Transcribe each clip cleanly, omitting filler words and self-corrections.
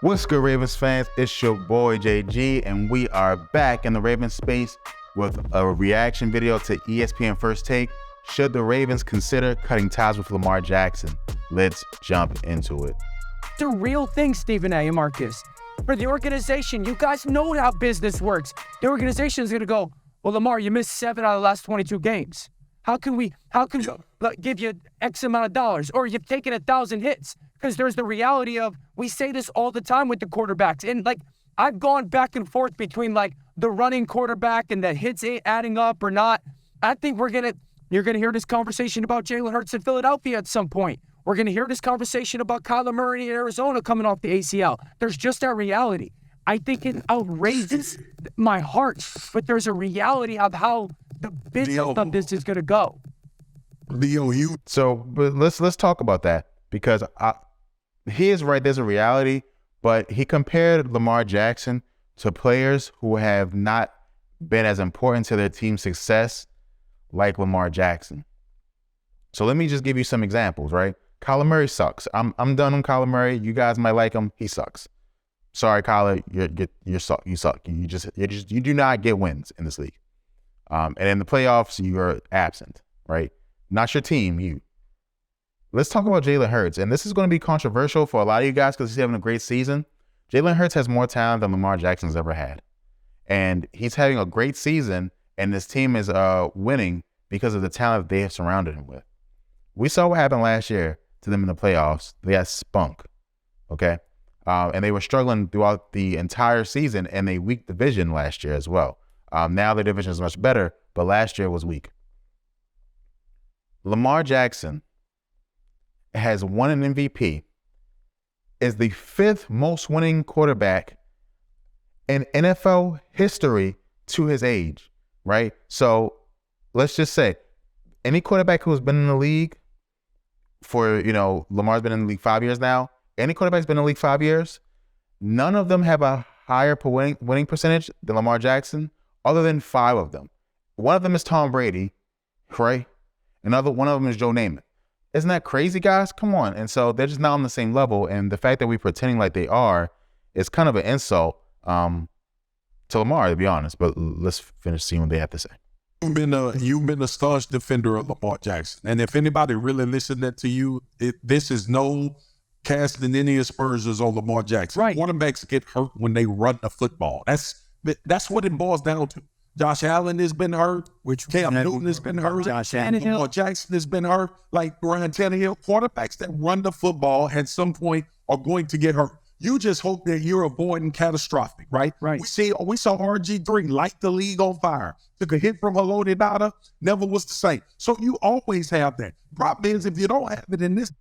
What's good, Ravens fans? It's your boy JG, and we are back in the Ravens space with a reaction video to ESPN First Take. Should the Ravens consider cutting ties with Lamar Jackson? Let's jump into it. It's a real thing, Stephen A. and Marcus. For the organization, you guys know how business works. The organization is going to go, well, Lamar, you missed 7 out of the last 22 games. How can we give you X amount of dollars? Or you've taken 1,000 hits. Because there's the reality of, we say this all the time with the quarterbacks. And I've gone back and forth between the running quarterback and the hits adding up or not. I think you're going to hear this conversation about Jalen Hurts in Philadelphia at some point. We're going to hear this conversation about Kyler Murray in Arizona coming off the ACL. There's just that reality. I think it outrages my heart, but there's a reality of how the business of this is going to go. But let's talk about that, because he is right. There's a reality, but he compared Lamar Jackson to players who have not been as important to their team's success like Lamar Jackson. So let me just give you some examples, right? Kyler Murray sucks. I'm done on Kyler Murray. You guys might like him. He sucks. Sorry, Kyler. You suck. You do not get wins in this league. And in the playoffs, you are absent, right? Not your team, you. Let's talk about Jalen Hurts. And this is going to be controversial for a lot of you guys because he's having a great season. Jalen Hurts has more talent than Lamar Jackson's ever had. And he's having a great season, and this team is winning because of the talent they have surrounded him with. We saw what happened last year to them in the playoffs. They got spunk, okay? And they were struggling throughout the entire season, and they weak division last year as well. Now the division is much better, but last year was weak. Lamar Jackson has won an MVP, is the 5th most winning quarterback in NFL history to his age, right? So let's just say any quarterback who's been in the league for, Lamar's been in the league 5 years now. Any quarterback's been in the league 5 years, none of them have a higher winning percentage than Lamar Jackson, other than 5 of them. One of them is Tom Brady, right? One of them is Joe Namath. Isn't that crazy, guys? Come on. And so they're just not on the same level. And the fact that we're pretending like they are is kind of an insult to Lamar, to be honest. But let's finish seeing what they have to say. You've been a staunch defender of Lamar Jackson. And if anybody really listened to you, this is no casting any aspersions on Lamar Jackson. Right. Quarterbacks get hurt when they run the football. That's what it boils down to. Josh Allen has been hurt. Cam Newton has been hurt. Lamar Jackson has been hurt. Like Ryan Tannehill, quarterbacks that run the football at some point are going to get hurt. You just hope that you're avoiding catastrophic, right? Right. We saw RG3 light the league on fire. Took a hit from Haloti Ngata, never was the same. So you always have that. Problem is, if you don't have it in this.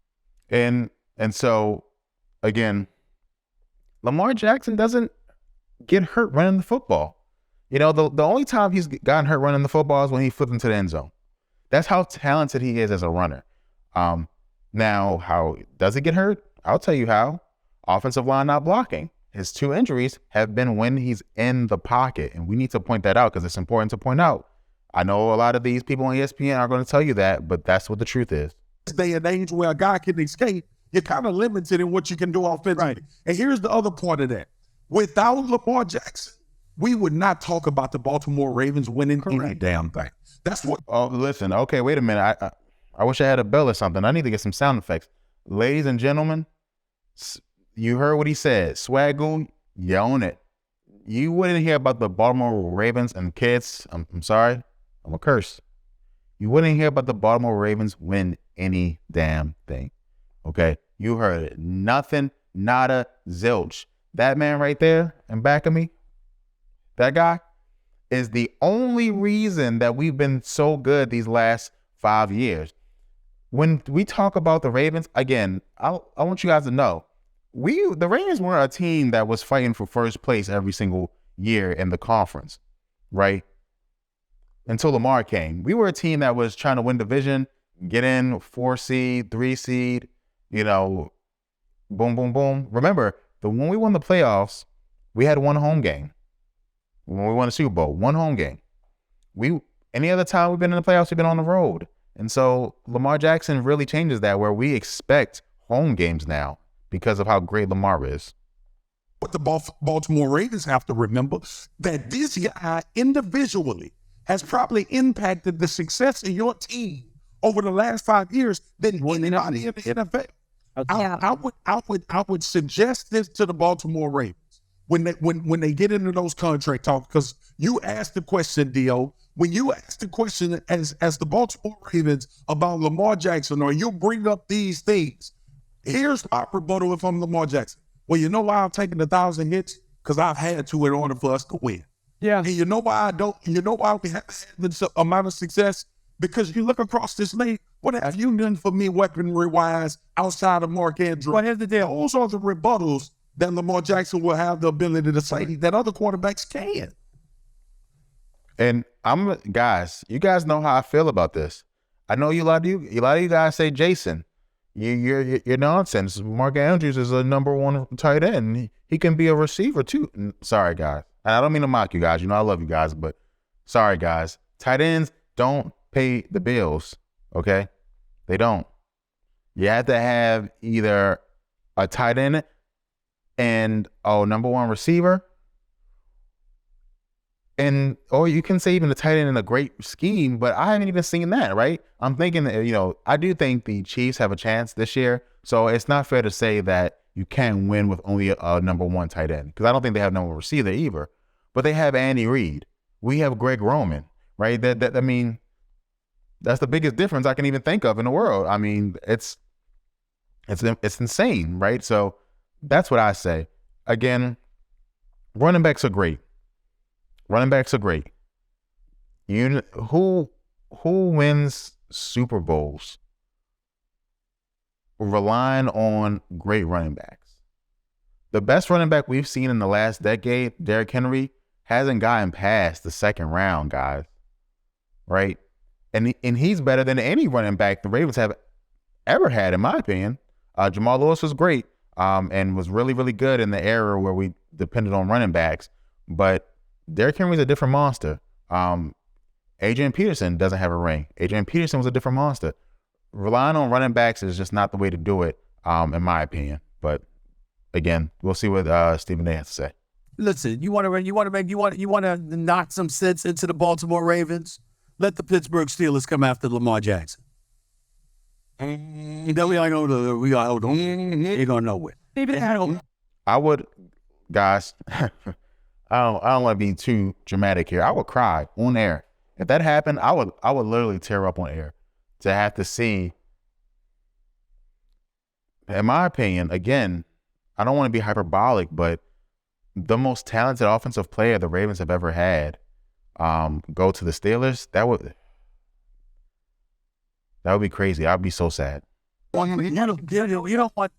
And so, again, Lamar Jackson doesn't get hurt running the football. The only time he's gotten hurt running the football is when he flipped into the end zone. That's how talented he is as a runner. Now, how does he get hurt? I'll tell you how. Offensive line not blocking. His 2 injuries have been when he's in the pocket, and we need to point that out because it's important to point out. I know a lot of these people on ESPN are going to tell you that, but that's what the truth is. This day and age where a guy can escape, you're kind of limited in what you can do offensively. Right. And here's the other part of that. Without Lamar Jackson, we would not talk about the Baltimore Ravens winning any damn thing. That's what. Oh, listen. Okay, wait a minute. I wish I had a bell or something. I need to get some sound effects. Ladies and gentlemen, you heard what he said. Swagoo, you own it. You wouldn't hear about the Baltimore Ravens and kids. I'm sorry. I'm a curse. You wouldn't hear about the Baltimore Ravens win any damn thing. Okay? You heard it. Nothing, nada, zilch. That man right there in back of me, that guy, is the only reason that we've been so good these last 5 years. When we talk about the Ravens, again, I want you guys to know, the Ravens weren't a team that was fighting for first place every single year in the conference, right? Until Lamar came. We were a team that was trying to win division, get in 4 seed, 3 seed, boom, boom, boom. Remember, when we won the playoffs, we had 1 home game. When we won the Super Bowl, 1 home game. Any other time we've been in the playoffs, we've been on the road. And so Lamar Jackson really changes that, where we expect home games now because of how great Lamar is. But the Baltimore Ravens have to remember that this guy individually has probably impacted the success of your team over the last 5 years than anybody in the NFL. I would suggest this to the Baltimore Ravens when they get into those contract talks, because you asked the question, Dio. When you ask the question as the Baltimore Ravens about Lamar Jackson, or you bring up these things, here's my rebuttal if I'm Lamar Jackson. Well, you know why I'm taking 1,000 hits? Because I've had to in order for us to win. Yeah. And you know why I don't? You know why we haven't had this amount of success? Because you look across this league, what have you done for me weaponry-wise outside of Mark Andrews? Well, here's the deal. Those are the rebuttals that Lamar Jackson will have the ability to say that other quarterbacks can. And guys, you guys know how I feel about this. I know a lot of you guys say, Jason, you're nonsense. Mark Andrews is a number one tight end. He can be a receiver too. Sorry, guys. And I don't mean to mock you guys. You know I love you guys, but sorry, guys. Tight ends don't pay the bills, okay? They don't. You have to have either a tight end and number one receiver, or you can say even the tight end in a great scheme, but I haven't even seen that, right? I'm thinking that, I do think the Chiefs have a chance this year, so it's not fair to say that you can't win with only a number one tight end, because I don't think they have number one receiver either. But they have Andy Reid. We have Greg Roman, right? I mean, that's the biggest difference I can even think of in the world. I mean, it's insane, right? So that's what I say. Again, running backs are great. Running backs are great. Who wins Super Bowls relying on great running backs? The best running back we've seen in the last decade, Derrick Henry, hasn't gotten past the second round, guys. Right? And he's better than any running back the Ravens have ever had, in my opinion. Jamal Lewis was great and was really, really good in the era where we depended on running backs. But Derrick Henry's a different monster. Adrian Peterson doesn't have a ring. Adrian Peterson was a different monster. Relying on running backs is just not the way to do it, in my opinion. But again, we'll see what Stephen A has to say. Listen, you want to knock some sense into the Baltimore Ravens? Let the Pittsburgh Steelers come after Lamar Jackson. Then we ain't going nowhere. I would, guys. I don't want to be too dramatic here. I would cry on air if that happened. I would literally tear up on air to have to see. In my opinion, again, I don't want to be hyperbolic, but the most talented offensive player the Ravens have ever had go to the Steelers. That would be crazy. I'd be so sad. You don't want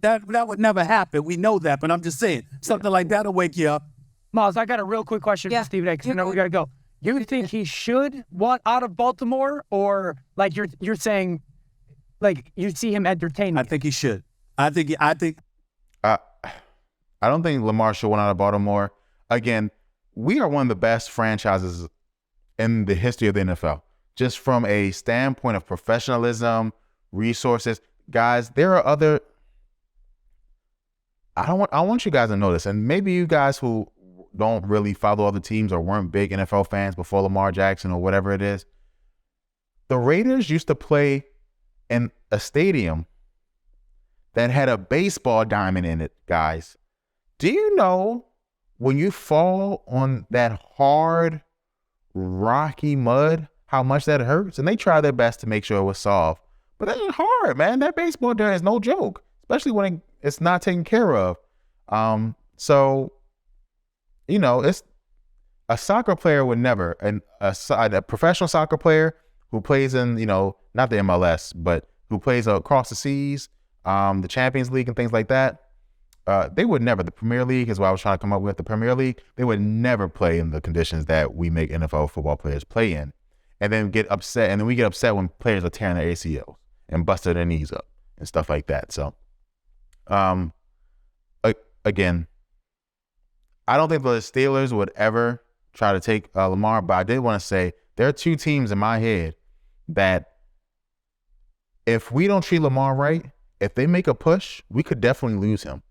that would never happen. We know that, but I'm just saying something like that'll wake you up. Miles, I got a real quick question for Stephen A, because I know we got to go. You think he should want out of Baltimore, or like you're saying, like you see him entertaining? I think he should. I don't think Lamar should want out of Baltimore. Again, we are one of the best franchises in the history of the NFL. Just from a standpoint of professionalism, resources, guys, there are other. I want you guys to know this, and maybe you guys who don't really follow other teams or weren't big NFL fans before Lamar Jackson or whatever it is. The Raiders used to play in a stadium that had a baseball diamond in it, guys. Do you know when you fall on that hard, rocky mud, how much that hurts? And they try their best to make sure it was soft. But that is hard, man. That baseball diamond is no joke, especially when it's not taken care of. So, it's a soccer player would never, and a professional soccer player who plays in, not the MLS, but who plays across the seas, the Champions League and things like that, they would never, the Premier League is what I was trying to come up with, the Premier League, they would never play in the conditions that we make NFL football players play in. And then get upset, and then we get upset when players are tearing their ACLs and busting their knees up and stuff like that. So, again, I don't think the Steelers would ever try to take Lamar, but I did want to say there are two teams in my head that if we don't treat Lamar right, if they make a push, we could definitely lose him.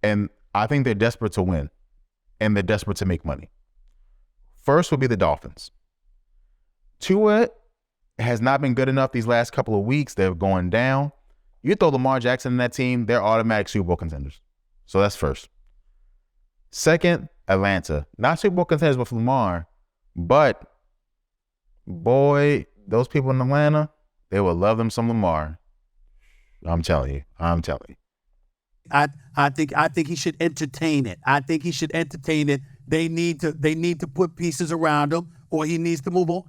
And I think they're desperate to win, and they're desperate to make money. First would be the Dolphins. Tua has not been good enough these last couple of weeks. They're going down. You throw Lamar Jackson in that team, they're automatic Super Bowl contenders. So that's first. Second, Atlanta. Not Super Bowl contenders with Lamar, but boy, those people in Atlanta, they will love them some Lamar. I'm telling you. I think he should entertain it. I think he should entertain it. They need to put pieces around him, or he needs to move on.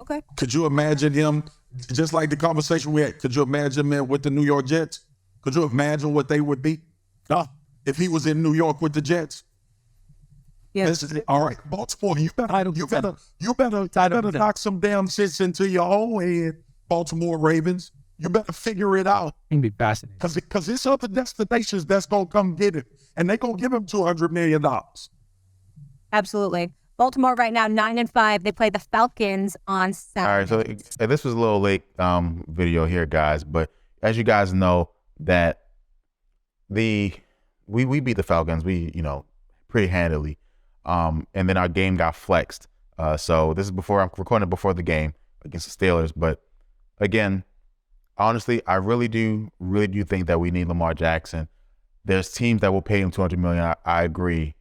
Okay. Could you imagine him, just like the conversation we had, could you imagine him with the New York Jets? Could you imagine what they would be if he was in New York with the Jets? Yeah. All right, Baltimore, you better knock some damn sense into your own head, Baltimore Ravens. You better figure it out. It'd be fascinating. Because it's other destinations that's going to come get it. And they're going to give him $200 million. Absolutely. Baltimore right now, 9-5. They play the Falcons on Saturday. All right, so this was a little late video here, guys. But as you guys know, that we beat the Falcons, pretty handily. And then our game got flexed. So this is I'm recording before the game against the Steelers. But again, honestly, I really do think that we need Lamar Jackson. There's teams that will pay him $200 million. I agree.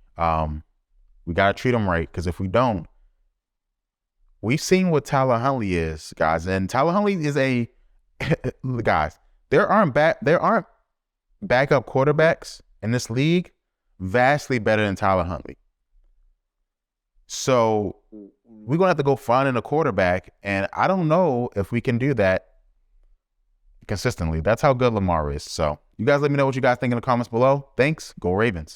We got to treat him right, because if we don't, we've seen what Tyler Huntley is, guys. And Tyler Huntley is guys, there aren't backup quarterbacks in this league vastly better than Tyler Huntley. So we're going to have to go find a quarterback, and I don't know if we can do that consistently. That's how good Lamar is. So you guys let me know what you guys think in the comments below. Thanks. Go Ravens.